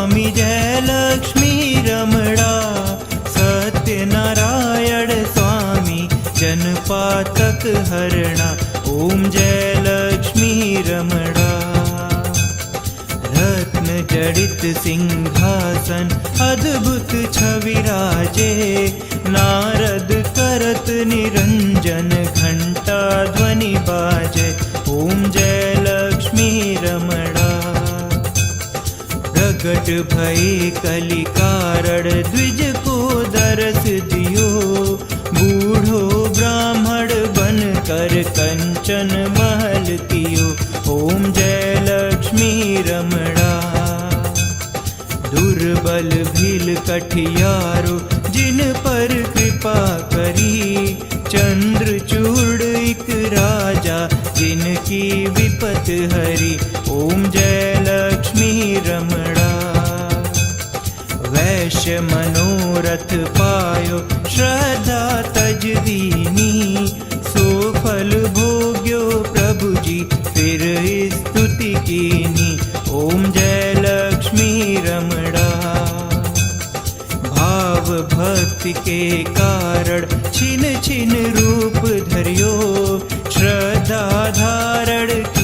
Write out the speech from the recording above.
स्वामी जय लक्ष्मी रमणा, सत्यनारायण स्वामी जनपातक हरणा, ओम जय लक्ष्मी रमणा। रत्न जड़ित सिंहासन अद्भुत छवि राजे, नारद करत निरंजन घंटा ध्वनि बाजे, ओम जय लक्ष्मी रमणा। प्रगट भई कलि कारण द्विज को दरस दियो, बूढ़ो ब्राह्मण बन कर कंचन महल कियो, ओम जय लक्ष्मी रमणा। दुर्बल भील कठियारो जिन पर कृपा करी, चंद्रचूड़ एक राजा जिनकी विपत हरी, ओम जय लक्ष्मी रमणा। वैश्य मनोरथ पायो श्रद्धा तज दीनी, सो फल भोग्यो प्रभु जी फिर स्तुति कीनी, ओम जय लक्ष्मी रमणा। भाव भक्ति के कारण छिन छिन रूप धरियो, श्रद्धा धारण की